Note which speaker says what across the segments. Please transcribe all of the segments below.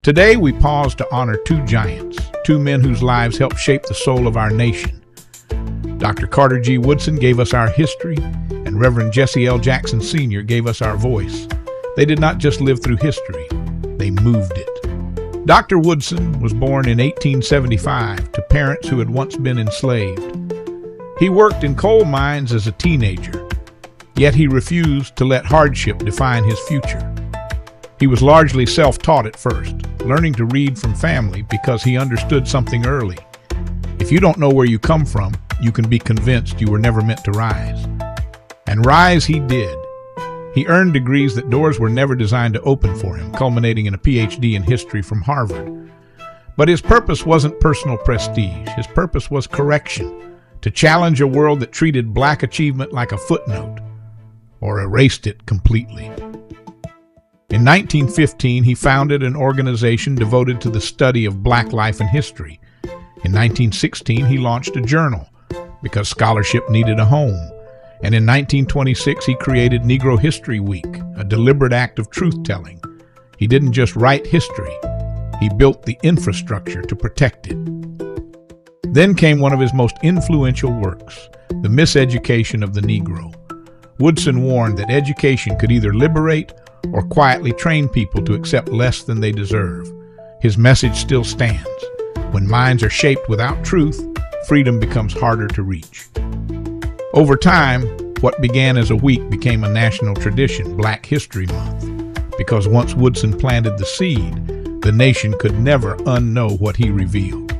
Speaker 1: Today we pause to honor two giants, two men whose lives helped shape the soul of our nation. Dr. Carter G. Woodson gave us our history, and Reverend Jesse L. Jackson Sr. gave us our voice. They did not just live through history, they moved it. Dr. Woodson was born in 1875 to parents who had once been enslaved. He worked in coal mines as a teenager, yet he refused to let hardship define his future. He was largely self-taught at first, learning to read from family because he understood something early. If you don't know where you come from, you can be convinced you were never meant to rise. And rise he did. He earned degrees that doors were never designed to open for him, culminating in a PhD in history from Harvard. But his purpose wasn't personal prestige. His purpose was correction, to challenge a world that treated black achievement like a footnote, or erased it completely. In 1915, he founded an organization devoted to the study of black life and history. In 1916, he launched a journal because scholarship needed a home. And in 1926, he created Negro History Week, a deliberate act of truth-telling. He didn't just write history, he built the infrastructure to protect it. Then came one of his most influential works, The Miseducation of the Negro. Woodson warned that education could either liberate or quietly train people to accept less than they deserve. His message still stands. When minds are shaped without truth, freedom becomes harder to reach. Over time, what began as a week became a national tradition, Black History Month, because once Woodson planted the seed, the nation could never unknow what he revealed.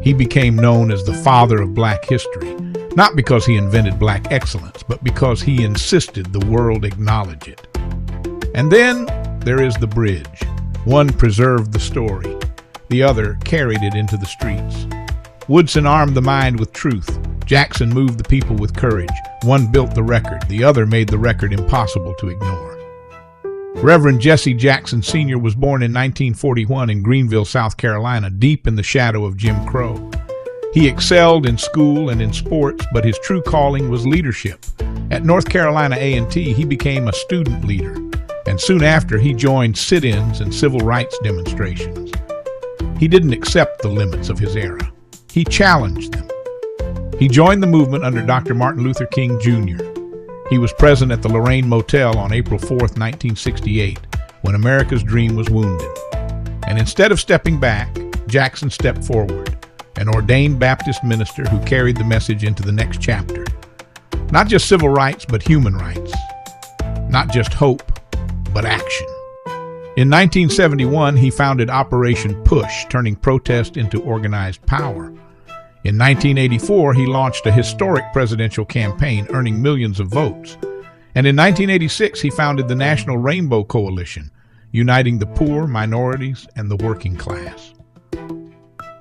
Speaker 1: He became known as the father of black history, not because he invented black excellence, but because he insisted the world acknowledge it. And then there is the bridge. One preserved the story, the other carried it into the streets. Woodson armed the mind with truth. Jackson moved the people with courage. One built the record, the other made the record impossible to ignore. Reverend Jesse Jackson Sr. was born in 1941 in Greenville, South Carolina, deep in the shadow of Jim Crow. He excelled in school and in sports, but his true calling was leadership. At North Carolina A&T, he became a student leader, and soon after he joined sit-ins and civil rights demonstrations. He didn't accept the limits of his era. He challenged them. He joined the movement under Dr. Martin Luther King Jr. He was present at the Lorraine Motel on April 4, 1968, when America's dream was wounded. And instead of stepping back, Jackson stepped forward, an ordained Baptist minister who carried the message into the next chapter. Not just civil rights, but human rights. Not just hope, but action. In 1971, he founded Operation Push, turning protest into organized power. In 1984, he launched a historic presidential campaign, earning millions of votes. And in 1986, he founded the National Rainbow Coalition, uniting the poor, minorities, and the working class.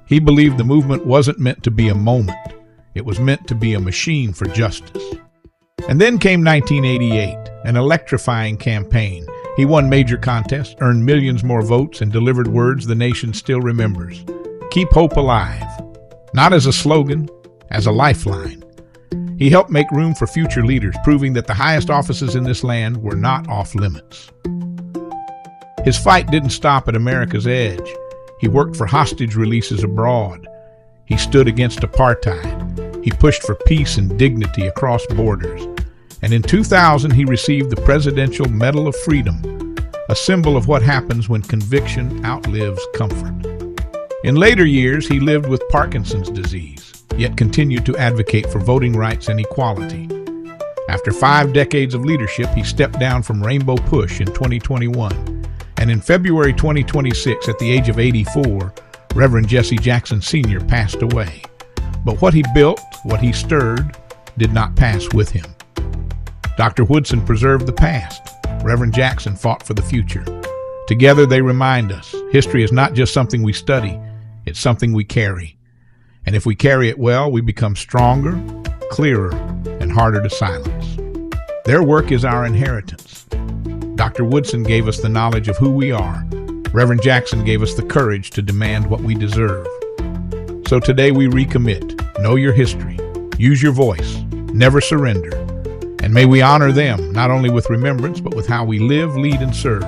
Speaker 1: He believed the movement wasn't meant to be a moment. It was meant to be a machine for justice. And then came 1988, an electrifying campaign. He won major contests, earned millions more votes, and delivered words the nation still remembers. Keep hope alive. Not as a slogan, as a lifeline. He helped make room for future leaders, proving that the highest offices in this land were not off limits. His fight didn't stop at America's edge. He worked for hostage releases abroad. He stood against apartheid. He pushed for peace and dignity across borders. And in 2000, he received the Presidential Medal of Freedom, a symbol of what happens when conviction outlives comfort. In later years, he lived with Parkinson's disease, yet continued to advocate for voting rights and equality. After 5 decades of leadership, he stepped down from Rainbow Push in 2021. And in February 2026, at the age of 84, Reverend Jesse Jackson Sr. passed away. But what he built, what he stirred, did not pass with him. Dr. Woodson preserved the past. Reverend Jackson fought for the future. Together they remind us, history is not just something we study, it's something we carry. And if we carry it well, we become stronger, clearer, and harder to silence. Their work is our inheritance. Dr. Woodson gave us the knowledge of who we are. Reverend Jackson gave us the courage to demand what we deserve. So today we recommit. Know your history. Use your voice. Never surrender. And may we honor them, not only with remembrance, but with how we live, lead, and serve.